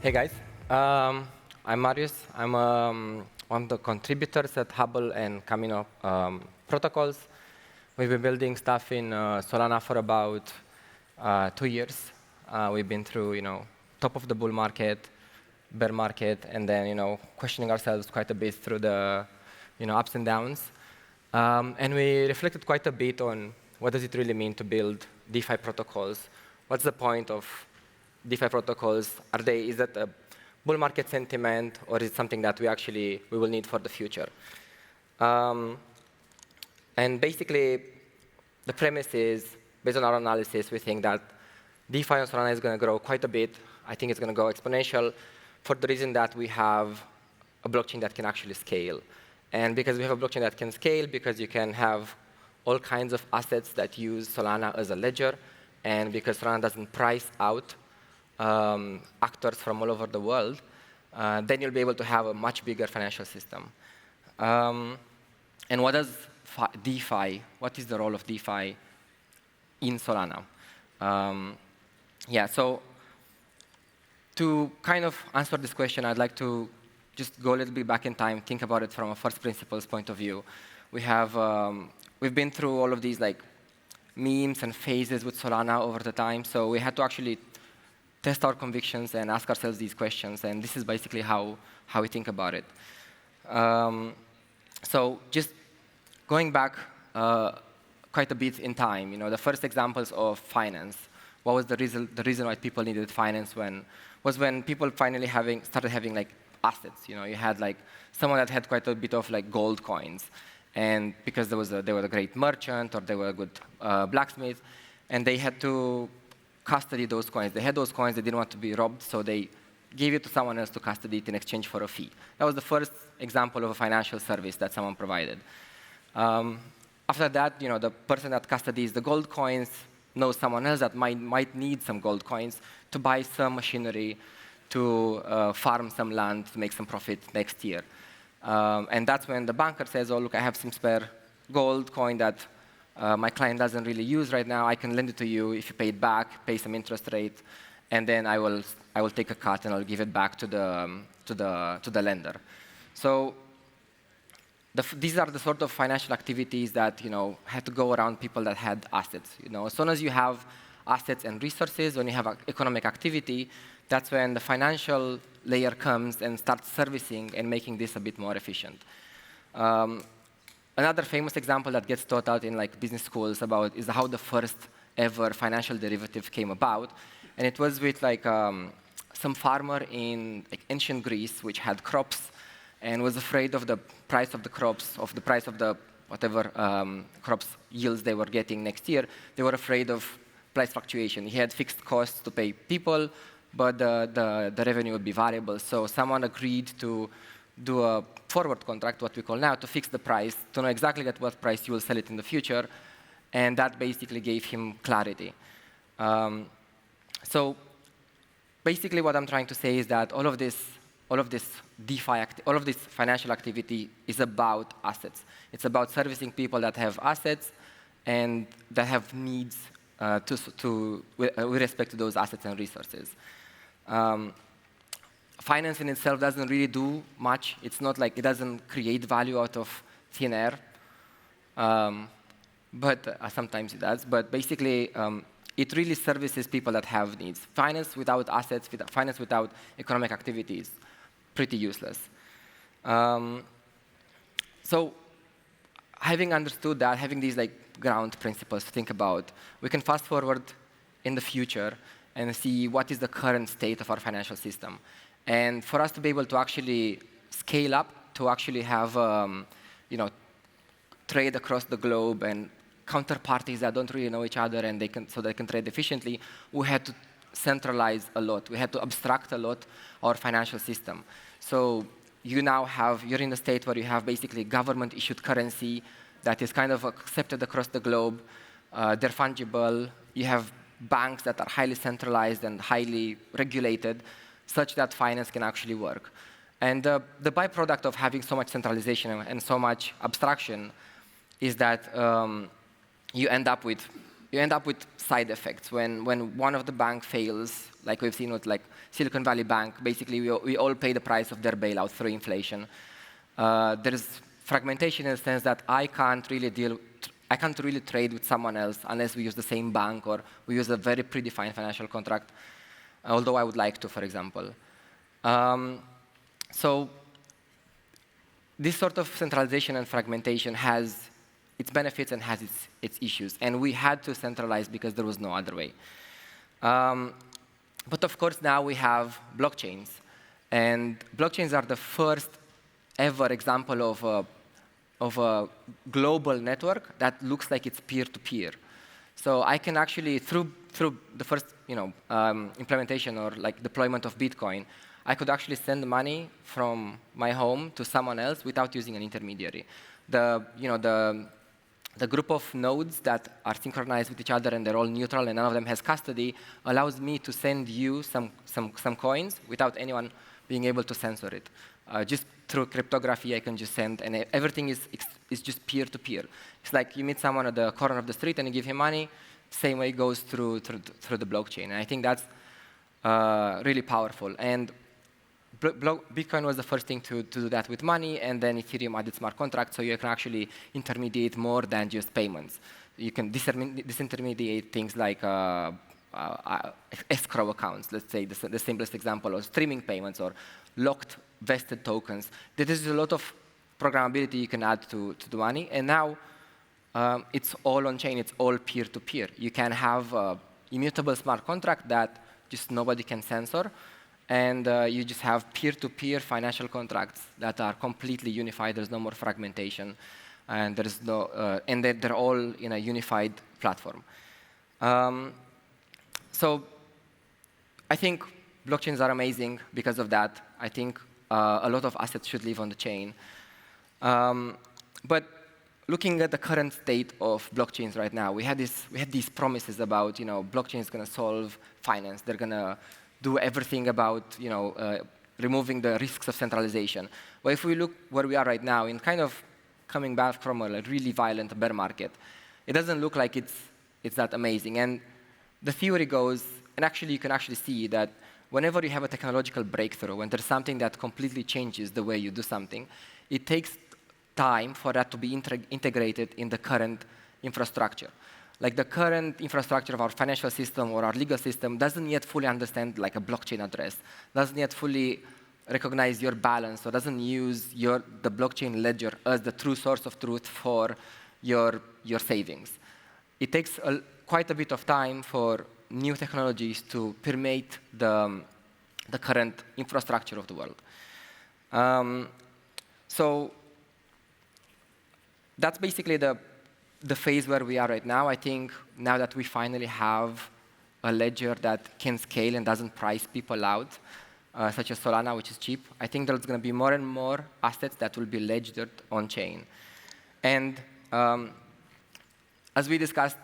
Hey guys, I'm Marius. I'm one of the contributors at Hubble and Camino protocols. We've been building stuff in Solana for about 2 years. We've been through, top of the bull market, bear market, and then, questioning ourselves quite a bit through the, ups and downs. And we reflected quite a bit on what does it really mean to build DeFi protocols. What's the point of DeFi protocols? Is that a bull market sentiment, or is it something that we will need for the future? And basically, the premise is, based on our analysis, we think that DeFi on Solana is going to grow quite a bit. I think it's going to go exponential for the reason that we have a blockchain that can actually scale. And because we have a blockchain that can scale, because you can have all kinds of assets that use Solana as a ledger, and because Solana doesn't price out actors from all over the world, then you'll be able to have a much bigger financial system. And what does DeFi, what is the role of DeFi in Solana? So to kind of answer this question, I'd like to just go a little bit back in time, think about it from a first principles point of view. We've been through all of these memes and phases with Solana over the time, so we had to actually test our convictions and ask ourselves these questions, and this is basically how we think about it. So just going back quite a bit in time, the first examples of finance. What was the reason why people needed finance was when people finally started having assets. You had someone that had quite a bit of gold coins, and because they were a great merchant or they were a good blacksmith, and they had to custody those coins. They had those coins, they didn't want to be robbed, so they gave it to someone else to custody it in exchange for a fee. That was the first example of a financial service that someone provided. After that, the person that custodies the gold coins knows someone else that might need some gold coins to buy some machinery, to farm some land, to make some profit next year. And that's when the banker says, oh, look, I have some spare gold coin that my client doesn't really use right now. I can lend it to you if you pay it back, pay some interest rate, and then I will take a cut and I'll give it back to the lender. So these are the sort of financial activities that had to go around people that had assets. As soon as you have assets and resources, when you have economic activity, that's when the financial layer comes and starts servicing and making this a bit more efficient. Another famous example that gets taught out in business schools is how the first ever financial derivative came about, and it was with some farmer in ancient Greece which had crops and was afraid of the price of the crops, of the price of the whatever crops yields they were getting next year. They were afraid of price fluctuation. He had fixed costs to pay people, but the revenue would be variable. So someone agreed to do a forward contract, what we call now, to fix the price, to know exactly at what price you will sell it in the future, and that basically gave him clarity. So basically what I'm trying to say is that all of this DeFi, all of this financial activity is about assets. It's about servicing people that have assets and that have needs with respect to those assets and resources. Finance in itself doesn't really do much. It's not it doesn't create value out of thin air, but sometimes it does. But basically, it really services people that have needs. Finance without assets, finance without economic activity is pretty useless. So having understood that, having these ground principles to think about, we can fast forward in the future and see what is the current state of our financial system. And for us to be able to actually scale up, to actually have trade across the globe and counterparties that don't really know each other and they can trade efficiently, we had to centralize a lot. We had to abstract a lot our financial system. So you're in a state where you have basically government-issued currency that is kind of accepted across the globe. They're fungible. You have banks that are highly centralized and highly regulated, such that finance can actually work. And the byproduct of having so much centralization and so much abstraction is that you end up with you end up with side effects. When one of the bank fails, like we've seen with like Silicon Valley Bank, basically we all pay the price of their bailout through inflation. There is fragmentation in the sense that I can't really trade with someone else unless we use the same bank or we use a very predefined financial contract, although I would like to, for example. So this sort of centralization and fragmentation has its benefits and has its issues. And we had to centralize because there was no other way. But of course, now we have blockchains. And blockchains are the first ever example of a global network that looks like it's peer-to-peer. So I can actually, through the first implementation or like deployment of Bitcoin, I could actually send money from my home to someone else without using an intermediary. The group of nodes that are synchronized with each other and they're all neutral and none of them has custody allows me to send you some coins without anyone being able to censor it. Just through cryptography, I can just send, and everything is just peer-to-peer. It's like you meet someone at the corner of the street and you give him money. Same way it goes through the blockchain. And I think that's really powerful. And Bitcoin was the first thing to do that with money, and then Ethereum added smart contracts, so you can actually intermediate more than just payments. You can disintermediate things like escrow accounts, let's say the simplest example, or streaming payments, or locked vested tokens. There is a lot of programmability you can add to the money, and now it's all on-chain, it's all peer-to-peer. You can have an immutable smart contract that just nobody can censor, and you just have peer-to-peer financial contracts that are completely unified. There's no more fragmentation, and there's no, and they're all in a unified platform. So I think blockchains are amazing because of that. I think a lot of assets should live on the chain. But looking at the current state of blockchains right now, we had these promises about, blockchain is going to solve finance. They're going to do everything about, removing the risks of centralization. But if we look where we are right now, in kind of coming back from a really violent bear market, it doesn't look like it's that amazing. And the theory goes, and actually you can actually see that whenever you have a technological breakthrough, when there's something that completely changes the way you do something, it takes time for that to be integrated in the current infrastructure. Like the current infrastructure of our financial system or our legal system doesn't yet fully understand like a blockchain address, doesn't yet fully recognize your balance, or doesn't use the blockchain ledger as the true source of truth for your savings. It takes quite a bit of time for new technologies to permeate the current infrastructure of the world. So that's basically the phase where we are right now. I think now that we finally have a ledger that can scale and doesn't price people out, such as Solana, which is cheap, I think there's going to be more and more assets that will be ledgered on-chain. And as we discussed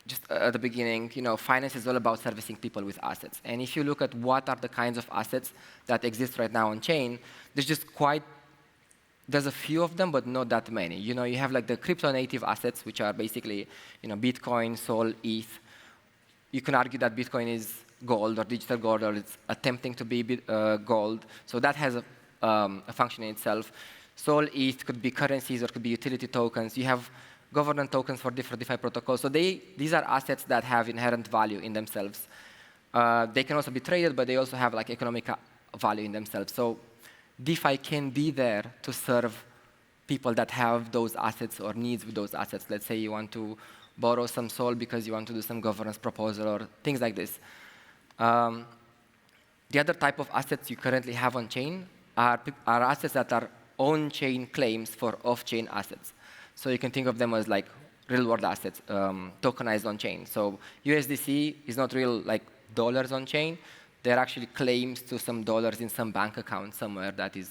just at the beginning, finance is all about servicing people with assets. And if you look at what are the kinds of assets that exist right now on-chain, there's a few of them, but not that many. You have like the crypto-native assets, which are basically, Bitcoin, Sol, ETH. You can argue that Bitcoin is gold or digital gold, or it's attempting to be gold. So that has a function in itself. Sol, ETH could be currencies or could be utility tokens. You have governance tokens for different DeFi protocols. So these are assets that have inherent value in themselves. They can also be traded, but they also have like economic value in themselves. So DeFi can be there to serve people that have those assets or needs with those assets. Let's say you want to borrow some Sol because you want to do some governance proposal or things like this. The other type of assets you currently have on-chain are assets that are on-chain claims for off-chain assets. So you can think of them as like real-world assets, tokenized on-chain. So USDC is not real like dollars on-chain. They're actually claims to some dollars in some bank account somewhere that is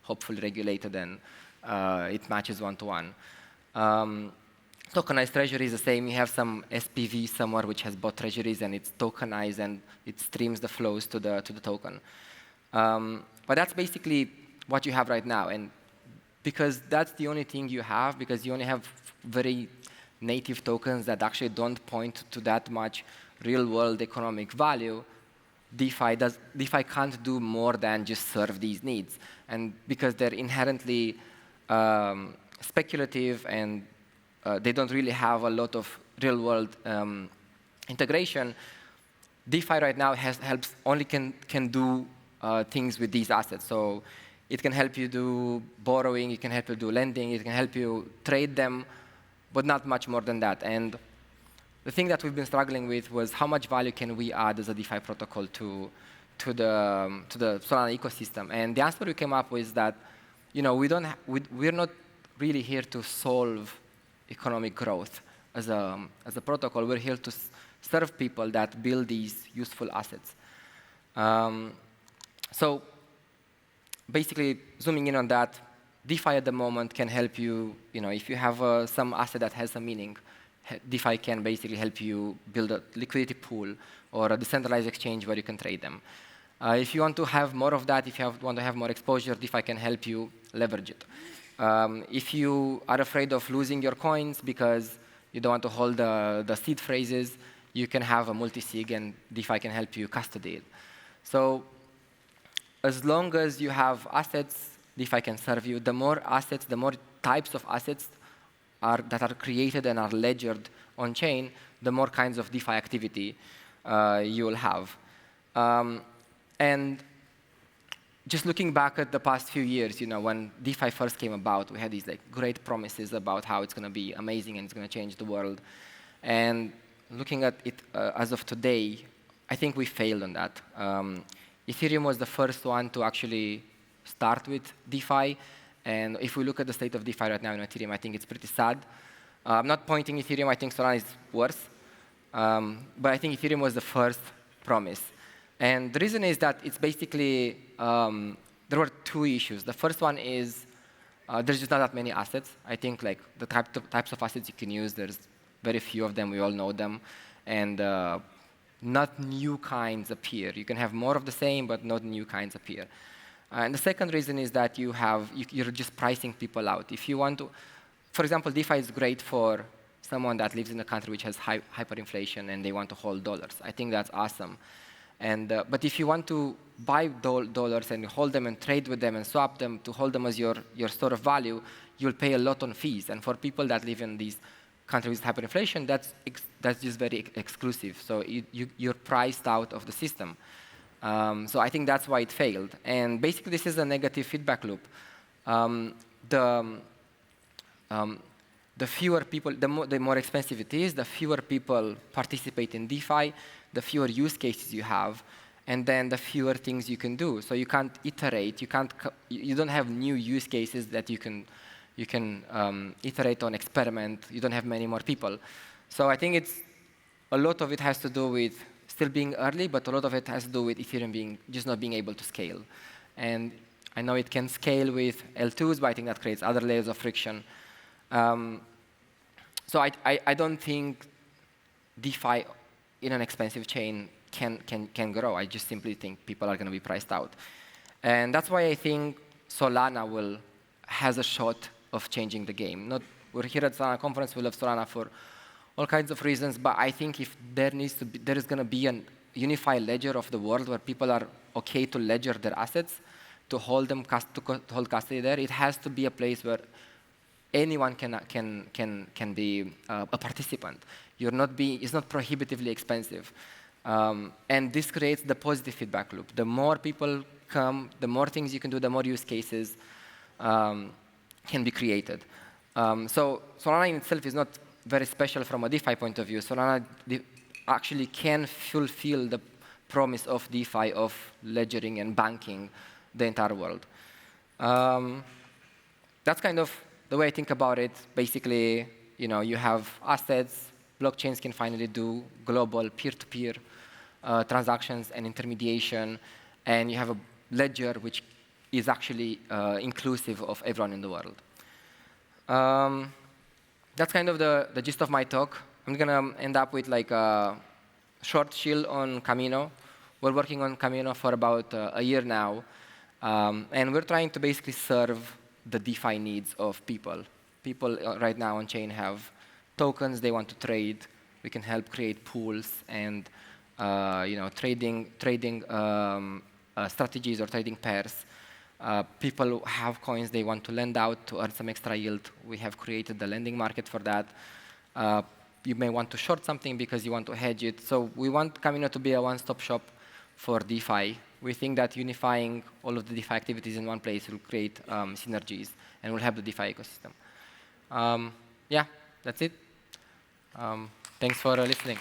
hopefully regulated and it matches one-to-one. Tokenized treasury is the same. You have some SPV somewhere which has bought treasuries and it's tokenized and it streams the flows to the token. But that's basically what you have right now. And because that's the only thing you have, because you only have very native tokens that actually don't point to that much real-world economic value, DeFi can't do more than just serve these needs. And because they're inherently speculative and they don't really have a lot of real-world integration, DeFi right now can do things with these assets. So it can help you do borrowing, it can help you do lending, it can help you trade them, but not much more than that. And the thing that we've been struggling with was how much value can we add as a DeFi protocol to the Solana ecosystem. And the answer we came up with is that we're not really here to solve economic growth as a protocol. We're here to serve people that build these useful assets. So basically, zooming in on that, DeFi at the moment can help you, if you have some asset that has some meaning, DeFi can basically help you build a liquidity pool or a decentralized exchange where you can trade them. If you want to have more of that, if you want to have more exposure, DeFi can help you leverage it. If you are afraid of losing your coins because you don't want to hold the seed phrases, you can have a multi-sig, and DeFi can help you custody it. So as long as you have assets, DeFi can serve you. The more assets, the more types of assets that are created and are ledgered on-chain, the more kinds of DeFi activity you will have. And just looking back at the past few years, when DeFi first came about, we had these great promises about how it's going to be amazing and it's going to change the world. And looking at it as of today, I think we failed on that. Ethereum was the first one to actually start with DeFi. And if we look at the state of DeFi right now in Ethereum, I think it's pretty sad. I'm not pointing Ethereum. I think Solana is worse. But I think Ethereum was the first promise. And the reason is that it's basically, there were two issues. The first one is there's just not that many assets. I think the types of assets you can use, there's very few of them. We all know them. And not new kinds appear. You can have more of the same, but not new kinds appear. And the second reason is that you're just pricing people out. If you want to, for example, DeFi is great for someone that lives in a country which has hyperinflation and they want to hold dollars. I think that's awesome. And but if you want to buy dollars and hold them and trade with them and swap them to hold them as your store of value, you'll pay a lot on fees. And for people that live in these countries with hyperinflation, that's just very exclusive. So you're priced out of the system. So I think that's why it failed. And basically, this is a negative feedback loop. The fewer people, the more expensive it is, the fewer people participate in DeFi, the fewer use cases you have, and then the fewer things you can do. So you can't iterate. You don't have new use cases that you can iterate on, experiment. You don't have many more people. So I think a lot of it has to do with still being early, but a lot of it has to do with Ethereum just not being able to scale. And I know it can scale with L2s, but I think that creates other layers of friction. So I don't think DeFi in an expensive chain can grow. I just simply think people are going to be priced out. And that's why I think Solana has a shot of changing the game. We're here at Solana conference. We love Solana for all kinds of reasons, but I think if there is going to be a unified ledger of the world where people are okay to ledger their assets, to hold hold custody there, it has to be a place where anyone can be a participant. It's not prohibitively expensive, and this creates the positive feedback loop. The more people come, the more things you can do, the more use cases can be created. So Solana in itself is not very special from a DeFi point of view. Solana actually can fulfill the promise of DeFi, of ledgering and banking the entire world. That's kind of the way I think about it. Basically, you have assets. Blockchains can finally do global peer-to-peer transactions and intermediation, and you have a ledger which is actually inclusive of everyone in the world. That's kind of the gist of my talk. I'm going to end up with a short shield on Camino. We're working on Camino for about a year now. And we're trying to basically serve the DeFi needs of people. People right now on chain have tokens they want to trade. We can help create pools and trading strategies or trading pairs. People who have coins they want to lend out to earn some extra yield. We have created the lending market for that. You may want to short something because you want to hedge it. So we want Camino to be a one-stop shop for DeFi. We think that unifying all of the DeFi activities in one place will create synergies and will help the DeFi ecosystem. Yeah, that's it. Thanks for listening.